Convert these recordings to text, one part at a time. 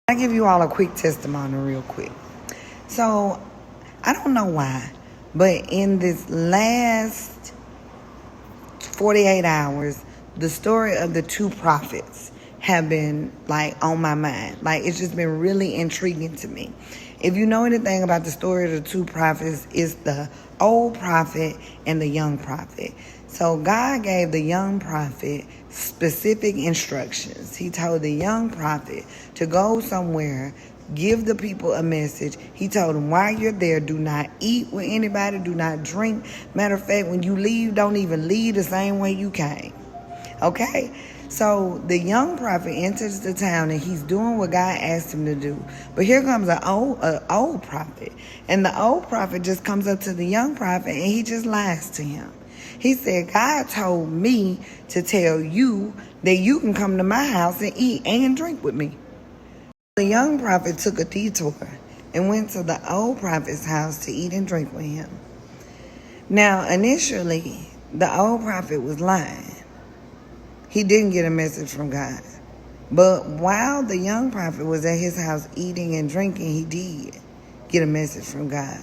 I'll give you all a quick testimony real quick. So, I don't know why, but in this last 48 hours, the story of the two prophets have been on my mind. It's just been really intriguing to me. If you know anything about the story of the two prophets, it's the old prophet and the young prophet. So God gave the young prophet specific instructions. He told the young prophet to go somewhere, give the people a message. He told them, while you're there, do not eat with anybody, do not drink. Matter of fact, when you leave, don't even leave the same way you came. Okay? So the young prophet enters the town and he's doing what God asked him to do. But here comes an old prophet. And the old prophet just comes up to the young prophet and he just lies to him. He said, God told me to tell you that you can come to my house and eat and drink with me. The young prophet took a detour and went to the old prophet's house to eat and drink with him. Now, initially, the old prophet was lying. He didn't get a message from God. But while the young prophet was at his house eating and drinking, he did get a message from God.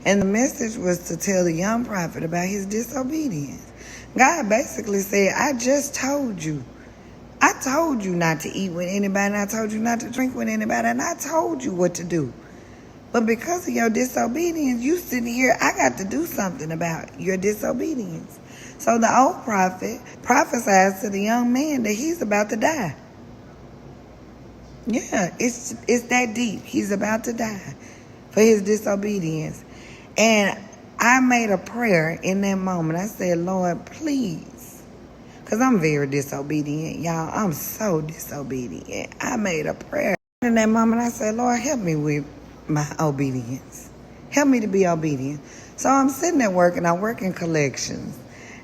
And the message was to tell the young prophet about his disobedience. God basically said, I just told you. I told you not to eat with anybody, and I told you not to drink with anybody, and I told you what to do. But because of your disobedience, you sitting here, I got to do something about your disobedience. So the old prophet prophesied to the young man that he's about to die. Yeah, it's that deep. He's about to die for his disobedience. And I made a prayer in that moment. I said, Lord, please, because I'm very disobedient, y'all. I'm so disobedient. I made a prayer. In that moment, I said, Lord, help me with my obedience. Help me to be obedient. So I'm sitting at work, and I work in collections.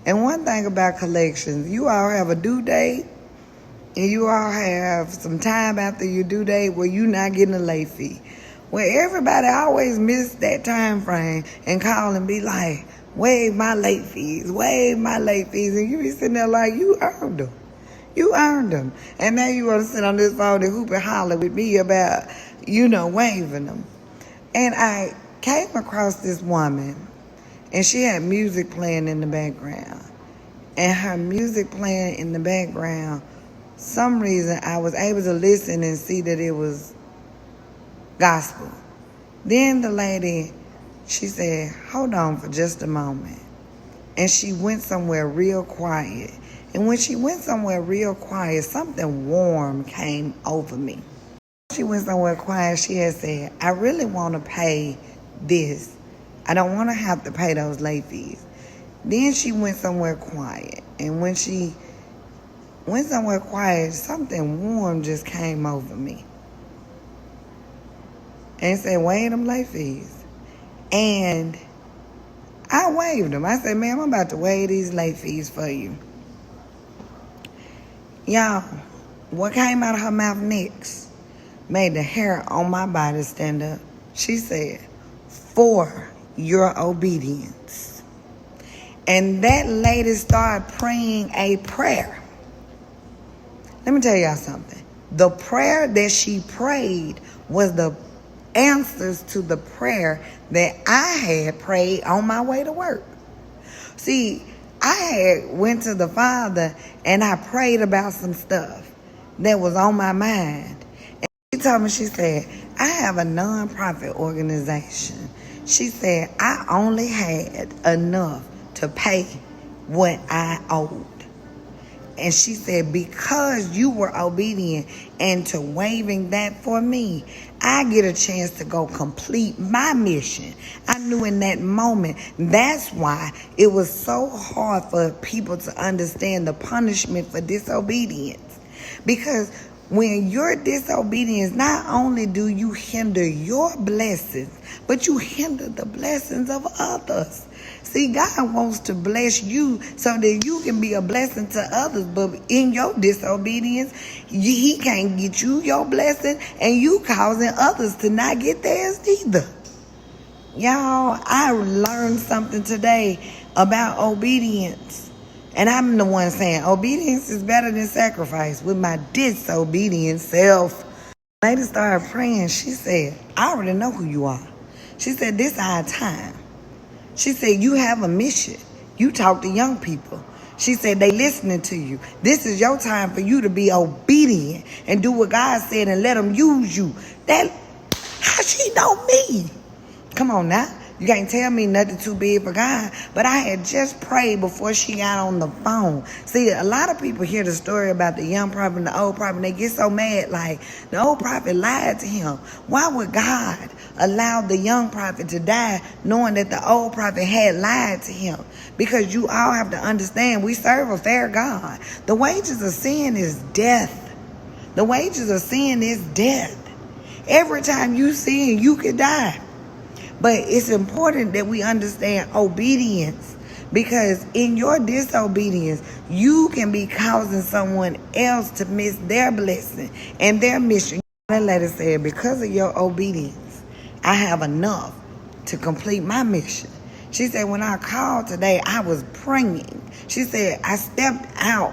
And one thing about collections, you all have a due date, and you all have some time after your due date where you're not getting a late fee. Well, everybody always miss that time frame and call and be like, waive my late fees, waive my late fees. And you be sitting there like, you earned them. You earned them. And now you want to sit on this phone and hoop and holler with me about, waiving them. And I came across this woman, and she had music playing in the background. And her music playing in the background, some reason I was able to listen and see that it was gospel. Then the lady, she said, hold on for just a moment. And she went somewhere real quiet. And when she went somewhere real quiet, something warm came over me. She went somewhere quiet. She had said, I really want to pay this. I don't want to have to pay those late fees. Then she went somewhere quiet. And when she went somewhere quiet, something warm just came over me. And said, waive them late fees. And I waived them. I said, ma'am, I'm about to waive these late fees for you. Y'all, what came out of her mouth next made the hair on my body stand up. She said, for your obedience. And that lady started praying a prayer. Let me tell y'all something. The prayer that she prayed was the answers to the prayer that I had prayed on my way to work. See, I had went to the Father and I prayed about some stuff that was on my mind. And she told me, she said, I have a nonprofit organization. She said, I only had enough to pay what I owed. And she said, because you were obedient and to waiving that for me, I get a chance to go complete my mission. I knew in that moment, that's why it was so hard for people to understand the punishment for disobedience. Because when you're disobedient, not only do you hinder your blessings, but you hinder the blessings of others. See, God wants to bless you so that you can be a blessing to others. But in your disobedience, he can't get you your blessing, and you causing others to not get theirs either. Y'all, I learned something today about obedience. And I'm the one saying obedience is better than sacrifice with my disobedient self. Lady started praying. She said, I already know who you are. She said, this is our time. She said, you have a mission. You talk to young people. She said, they listening to you. This is your time for you to be obedient and do what God said and let them use you. That, how she know me? Come on now. You can't tell me nothing too big for God. But I had just prayed before she got on the phone. See, a lot of people hear the story about the young prophet and the old prophet, and they get so mad like the old prophet lied to him. Why would God allow the young prophet to die knowing that the old prophet had lied to him? Because you all have to understand, we serve a fair God. The wages of sin is death. The wages of sin is death. Every time you sin, you could die. But it's important that we understand obedience, because in your disobedience, you can be causing someone else to miss their blessing and their mission. That lady said, because of your obedience, I have enough to complete my mission. She said, when I called today, I was praying. She said, I stepped out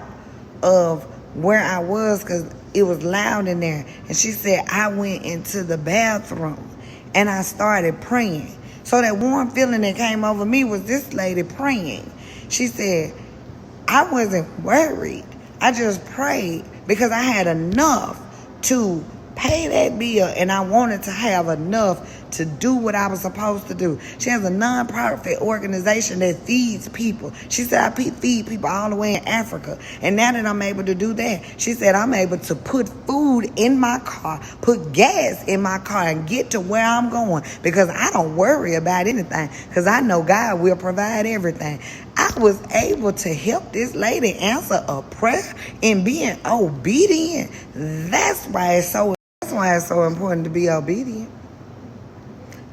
of where I was because it was loud in there. And she said, I went into the bathroom and I started praying. So that warm feeling that came over me was this lady praying. She said, I wasn't worried. I just prayed because I had enough to pay that bill, and I wanted to have enough to do what I was supposed to do. She has a non-profit organization that feeds people. She said, I feed people all the way in Africa. And now that I'm able to do that, she said, I'm able to put food in my car, put gas in my car, and get to where I'm going, because I don't worry about anything, because I know God will provide everything. I was able to help this lady answer a prayer and being obedient. That's why it's so important to be obedient.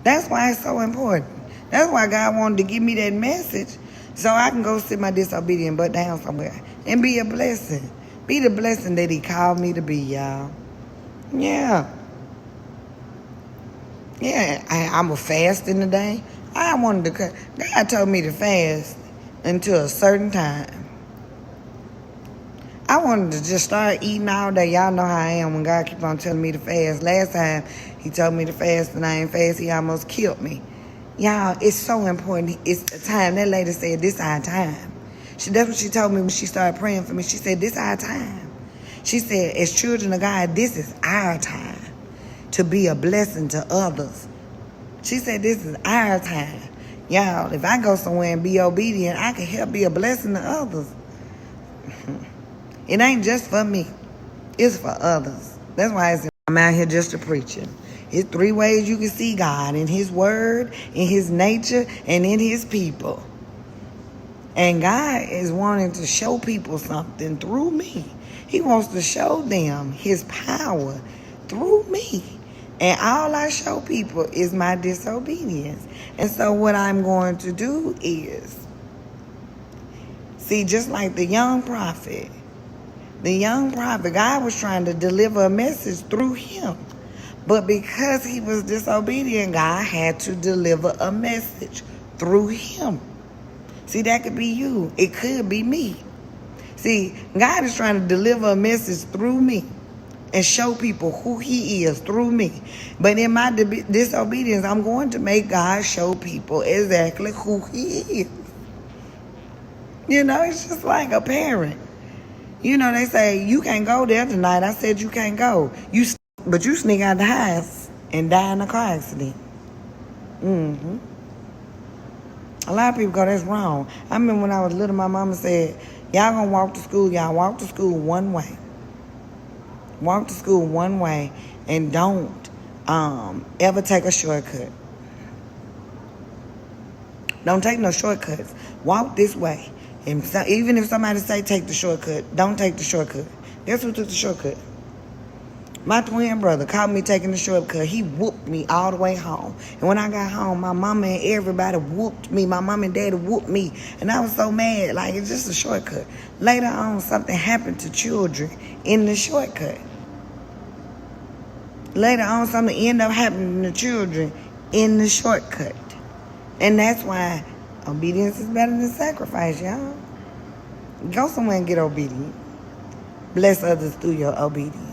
That's why it's so important. That's why God wanted to give me that message, so I can go sit my disobedient butt down somewhere and be a blessing. Be the blessing that he called me to be, y'all. Yeah. Yeah, I'm a fasting today. I wanted to cut. God told me to fast until a certain time. I wanted to just start eating all day. Y'all know how I am when God keep on telling me to fast. Last time he told me to fast and I ain't fast, he almost killed me. Y'all, it's so important. It's the time. That lady said, this our time. That's what she told me when she started praying for me. She said, this our time. She said, as children of God, this is our time to be a blessing to others. She said, this is our time. Y'all, if I go somewhere and be obedient, I can help be a blessing to others. It ain't just for me. It's for others. That's why I'm out here just to preaching. It's 3 ways you can see God: in his word, in his nature, and in his people. And God is wanting to show people something through me. He wants to show them his power through me. And all I show people is my disobedience. And so what I'm going to do is, see, just like the young prophet, God was trying to deliver a message through him. But because he was disobedient, God had to deliver a message through him. See, that could be you. It could be me. See, God is trying to deliver a message through me and show people who he is through me. But in my disobedience, I'm going to make God show people exactly who he is. You know, it's just like a parent. You know, they say, you can't go there tonight. I said you can't go. But you sneak out the house and die in a car accident. A lot of people go, that's wrong. I remember when I was little, my mama said, y'all gonna walk to school. Y'all walk to school one way. Walk to school one way and don't ever take a shortcut. Don't take no shortcuts. Walk this way. And so, even if somebody say take the shortcut, don't take the shortcut. Guess who took the shortcut? My twin brother caught me taking the shortcut. He whooped me all the way home. And when I got home, my mama and everybody whooped me. My mom and daddy whooped me. And I was so mad. Like, it's just a shortcut. Later on, something happened to children in the shortcut. Later on, something ended up happening to children in the shortcut. And that's why obedience is better than sacrifice, y'all. Go somewhere and get obedient. Bless others through your obedience.